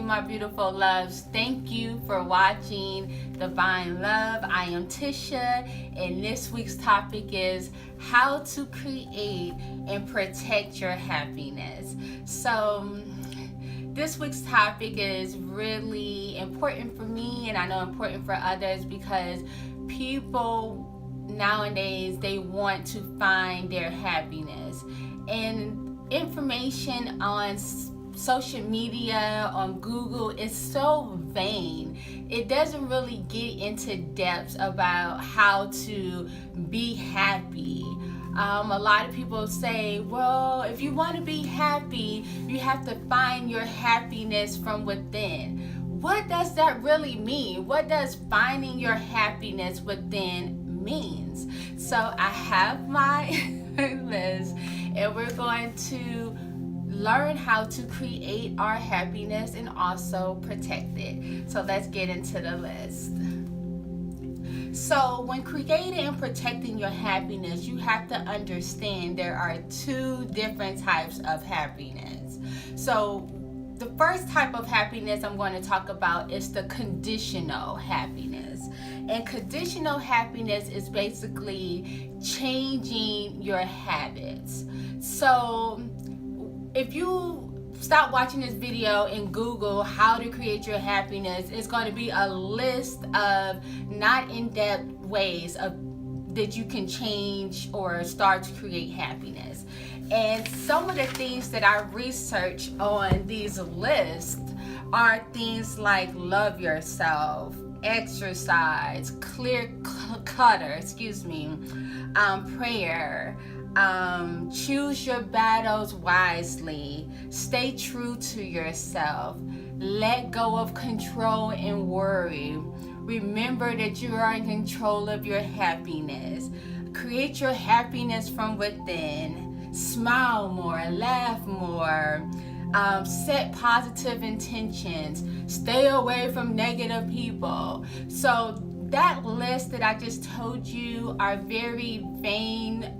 my beautiful loves. Thank you for watching Divine Love. I am Tisha, and this week's topic is how to create and protect your happiness. So, this week's topic is really important for me, and I know important for others, because people nowadays, they want to find their happiness, and information on social media, on Google, is so vain. It doesn't really get into depth about how to be happy. A lot of people say, well, if you want to be happy, you have to find your happiness from within. What does that really mean? What does finding your happiness within means? So I have my list, and we're going to learn how to create our happiness and also protect it. So let's get into the list. So when creating and protecting your happiness, you have to understand there are two different types of happiness. So the first type of happiness I'm going to talk about is the conditional happiness. And conditional happiness is basically changing your habits. So if you stop watching this video and Google how to create your happiness, it's going to be a list of not in-depth ways that you can change or start to create happiness. And some of the things that I research on these lists are things like love yourself, exercise, clutter, prayer, choose your battles wisely, stay true to yourself, let go of control and worry, remember that you are in control of your happiness, create your happiness from within, smile more, laugh more, set positive intentions, stay away from negative people. So that list that I just told you are very vain,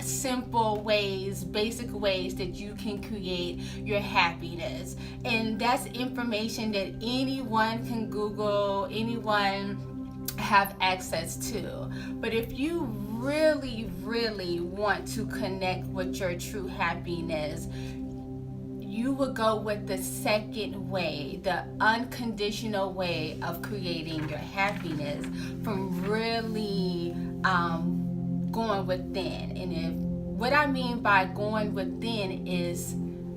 simple ways, basic ways that you can create your happiness. And that's information that anyone can Google, anyone have access to. But if you really want to connect with your true happiness, you would go with the second way, the unconditional way of creating your happiness, from really going within. And what I mean by going within is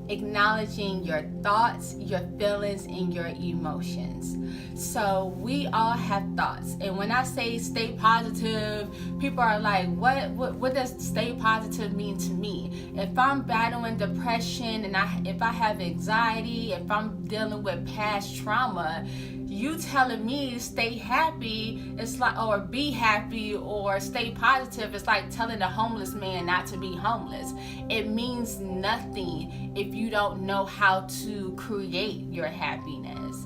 acknowledging your thoughts, your feelings, and your emotions. So we all have thoughts, and when I say stay positive, people are like, what does stay positive mean to me? If I'm battling depression, and if I have anxiety, if I'm dealing with past trauma, you telling me to stay happy, it's like, or be happy, or stay positive, it's like telling a homeless man not to be homeless. It means nothing if you don't know how to create your happiness.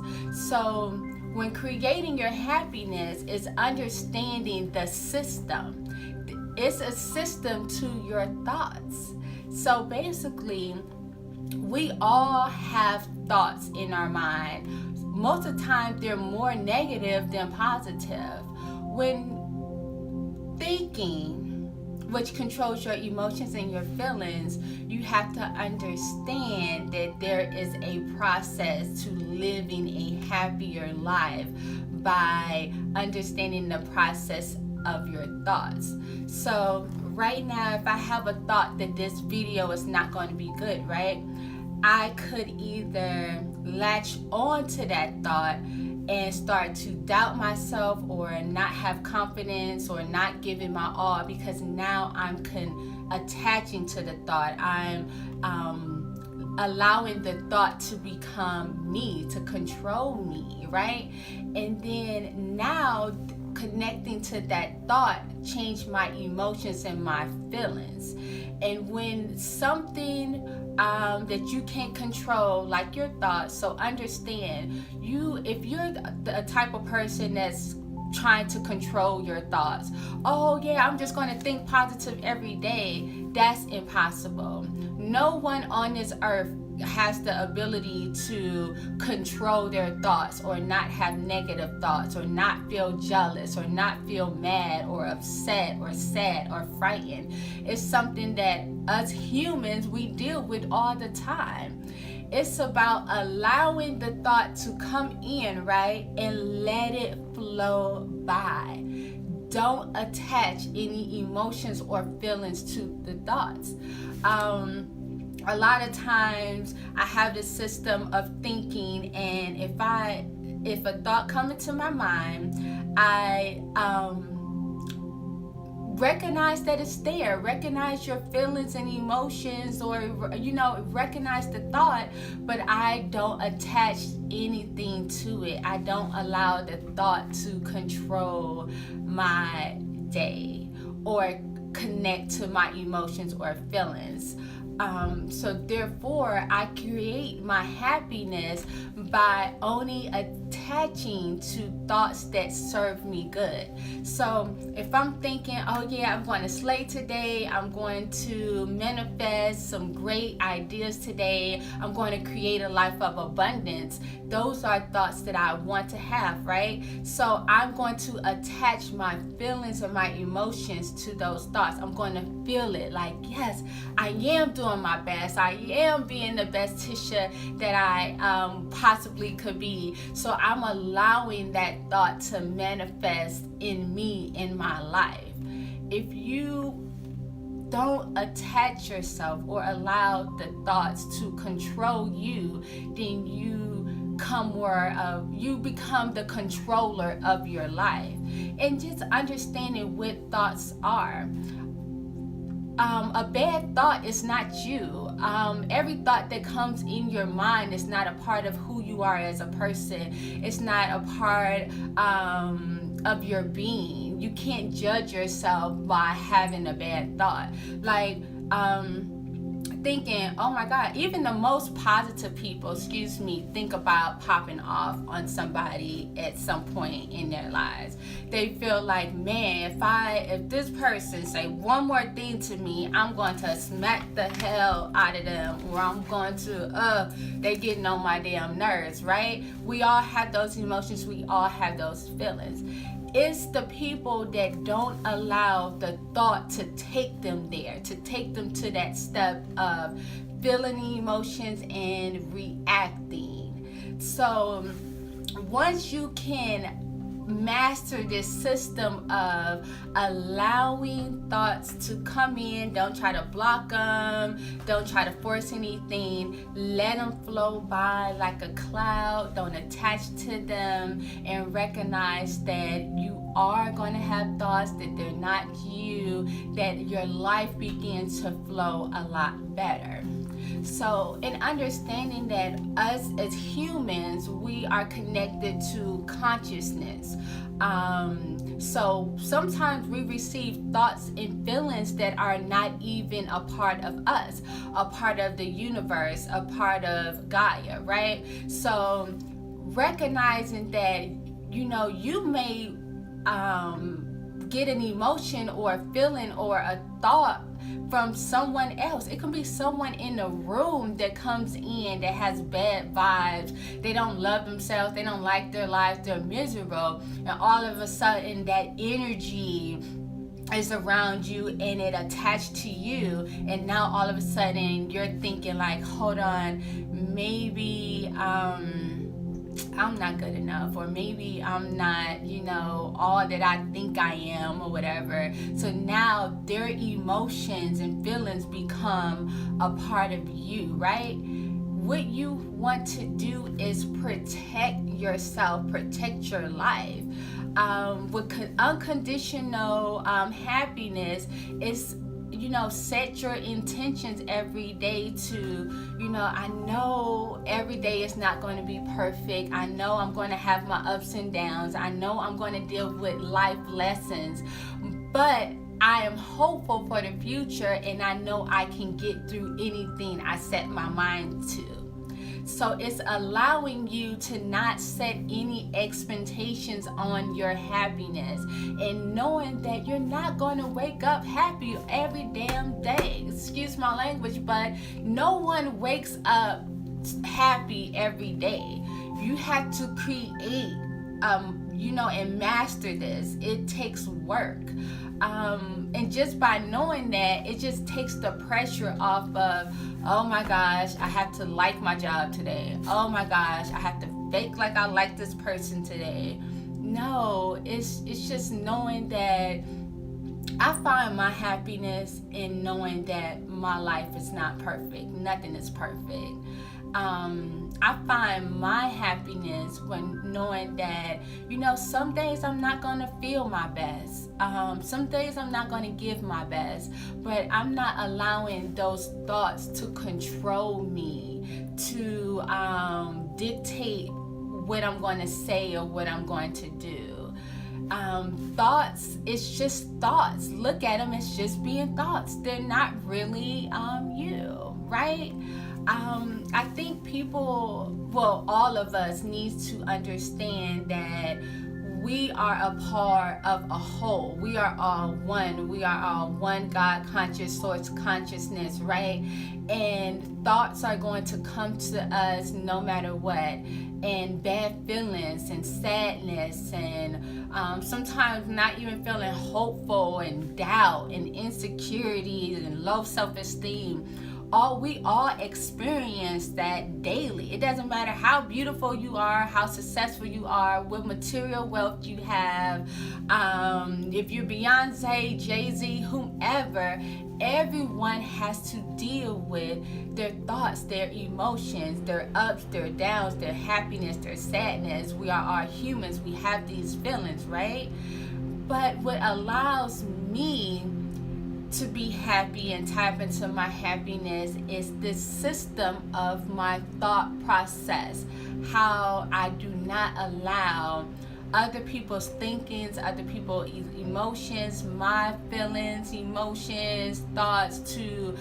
So when creating your happiness is understanding the system. It's a system to your thoughts. So basically, we all have thoughts in our mind. Most of the time, they're more negative than positive. When thinking, which controls your emotions and your feelings, you have to understand that there is a process to living a happier life by understanding the process of your thoughts. So right now, if I have a thought that this video is not going to be good, right? I could either latch on to that thought and start to doubt myself, or not have confidence, or not giving my all, because now I'm attaching to the thought. I'm allowing the thought to become me, to control me, right? And then now connecting to that thought changed my emotions and my feelings. And when something that you can't control, like your thoughts, so understand, if you're the type of person that's trying to control your thoughts, oh yeah, I'm just going to think positive every day, that's impossible. No one on this earth has the ability to control their thoughts, or not have negative thoughts, or not feel jealous, or not feel mad or upset or sad or frightened. It's something that us humans, we deal with all the time. It's about allowing the thought to come in, right, and let it flow by. Don't attach any emotions or feelings to the thoughts. A lot of times I have this system of thinking, and if a thought comes into my mind, I recognize that it's there. Recognize your feelings and emotions, or recognize the thought, but I don't attach anything to it. I don't allow the thought to control my day or connect to my emotions or feelings. So therefore, I create my happiness by only attaching to thoughts that serve me good. So if I'm thinking, oh yeah, I'm going to slay today, I'm going to manifest some great ideas today, I'm going to create a life of abundance, those are thoughts that I want to have, right? So I'm going to attach my feelings and my emotions to those thoughts. I'm going to feel it like, yes, I am doing my best. I am being the best Tisha that I possibly could be. So I'm allowing that thought to manifest in me, in my life. If you don't attach yourself or allow the thoughts to control you, then you become the controller of your life. And just understanding what thoughts are. A bad thought is not you. Every thought that comes in your mind is not a part of who you are as a person. It's not a part of your being. You can't judge yourself by having a bad thought. Like, thinking, oh my God, even the most positive people, think about popping off on somebody at some point in their lives. They feel like, man, if this person say one more thing to me, I'm going to smack the hell out of them, or I'm going to, they getting on my damn nerves, right? We all have those emotions. We all have those feelings. It's the people that don't allow the thought to take them there, to take them to that step of feeling emotions and reacting. So once you can master this system of allowing thoughts to come in, don't try to block them, don't try to force anything, let them flow by like a cloud, don't attach to them, and recognize that you are going to have thoughts, that they're not you, that your life begins to flow a lot better. So in understanding that us as humans, we are connected to consciousness. So sometimes we receive thoughts and feelings that are not even a part of us, a part of the universe, a part of Gaia, right? So recognizing that, you may get an emotion or a feeling or a thought from someone else. It can be someone in the room that comes in that has bad vibes. They don't love themselves. They don't like their lives. They're miserable. And all of a sudden that energy is around you and it attached to you. And now all of a sudden you're thinking like, hold on, maybe I'm not good enough, or maybe I'm not, all that I think I am, or whatever. So now their emotions and feelings become a part of you, right? What you want to do is protect yourself, protect your life. With unconditional happiness, is set your intentions every day to, I know every day is not going to be perfect. I know I'm going to have my ups and downs. I know I'm going to deal with life lessons, but I am hopeful for the future, and I know I can get through anything I set my mind to. So it's allowing you to not set any expectations on your happiness, and knowing that you're not going to wake up happy every damn day. Excuse my language, but no one wakes up happy every day. You have to create, and master this. It takes work. And just by knowing that, it just takes the pressure off of, oh my gosh, I have to like my job today. Oh my gosh, I have to fake like I like this person today. No, it's just knowing that I find my happiness in knowing that my life is not perfect. Nothing is perfect. I find my happiness when knowing that, some days I'm not going to feel my best. Some days I'm not going to give my best, but I'm not allowing those thoughts to control me, to dictate what I'm going to say or what I'm going to do. Thoughts, it's just thoughts. Look at them, it's just being thoughts. They're not really you, right? I think all of us need to understand that we are a part of a whole. We are all one. We are all one God conscious source consciousness, right? And thoughts are going to come to us no matter what. And bad feelings and sadness and sometimes not even feeling hopeful and doubt and insecurities and low self-esteem. We all experience that daily. It doesn't matter how beautiful you are, how successful you are, what material wealth you have, if you're Beyonce, Jay-Z, whomever, everyone has to deal with their thoughts, their emotions, their ups, their downs, their happiness, their sadness. We are all humans. We have these feelings, right? But what allows me to be happy and tap into my happiness is this system of my thought process. How I do not allow other people's thinkings, other people's emotions, my feelings, emotions, thoughts to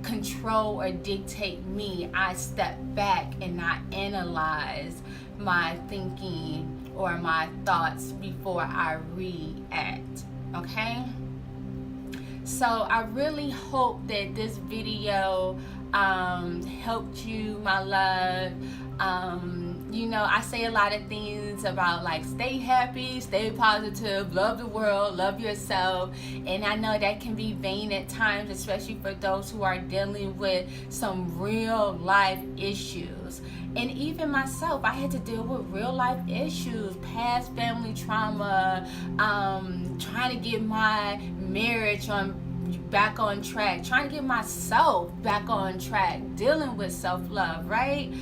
control or dictate me. I step back and I analyze my thinking or my thoughts before I react. Okay? So I really hope that this video helped you, my love. I say a lot of things about like stay happy, stay positive, love the world, love yourself. And I know that can be vain at times, especially for those who are dealing with some real life issues. And even myself, I had to deal with real life issues, past family trauma, trying to get my marriage back on track, trying to get myself back on track, dealing with self-love, right?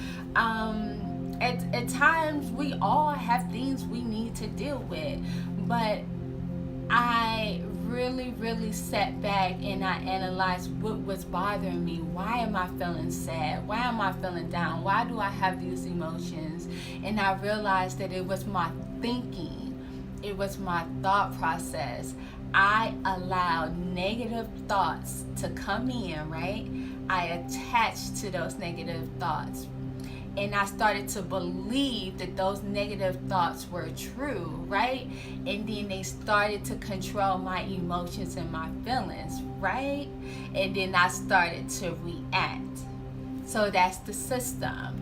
At times we all have things we need to deal with, but I really sat back and I analyzed what was bothering me. Why am I feeling sad? Why am I feeling down? Why do I have these emotions? And I realized that it was my thinking. It was my thought process. I allowed negative thoughts to come in, right? I attached to those negative thoughts. And I started to believe that those negative thoughts were true, right? And then they started to control my emotions and my feelings, right? And then I started to react. So that's the system.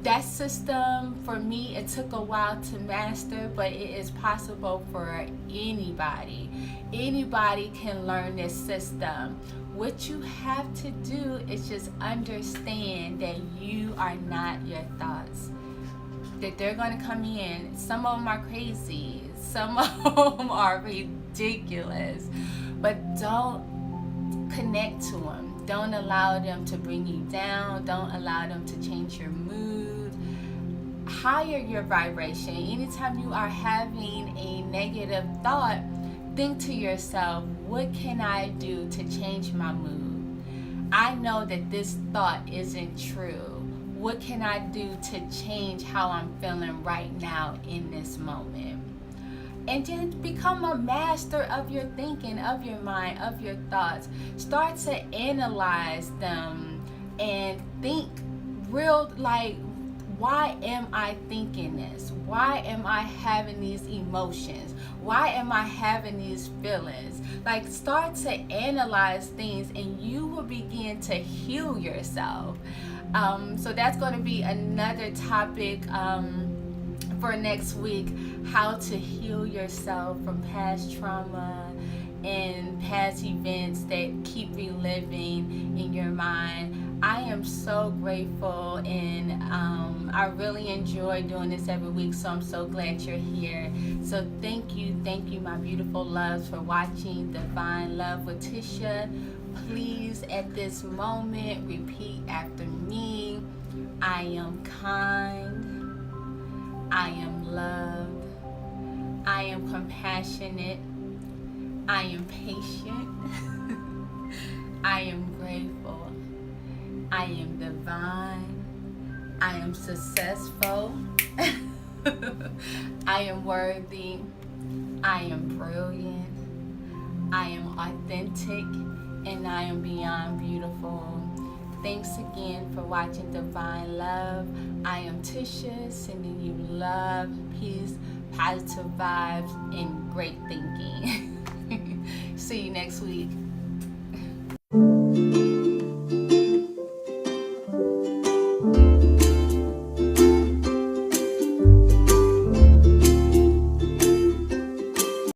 That system, for me, it took a while to master, but it is possible for anybody. Anybody can learn this system. What you have to do is just understand that you are not your thoughts. That they're going to come in. Some of them are crazy. Some of them are ridiculous. But don't connect to them. Don't allow them to bring you down. Don't allow them to change your mood. Higher your vibration. Anytime you are having a negative thought, think to yourself, what can I do to change my mood? I know that this thought isn't true. What can I do to change how I'm feeling right now in this moment? And then become a master of your thinking, of your mind, of your thoughts. Start to analyze them and think real, like, why am I thinking this? Why am I having these emotions? Why am I having these feelings? Like, start to analyze things and you will begin to heal yourself. So that's going to be another topic for next week, how to heal yourself from past trauma and past events that keep reliving in your mind. I am so grateful, and I really enjoy doing this every week, so I'm so glad you're here. So thank you, my beautiful loves, for watching Divine Love with Tisha. Please, at this moment, repeat after me. I am kind. I am loved. I am compassionate. I am patient. I am grateful. I am divine. I am successful. I am worthy. I am brilliant. I am authentic. And I am beyond beautiful. Thanks again for watching Divine Love. I am Tisha, sending you love, peace, positive vibes, and great thinking. See you next week.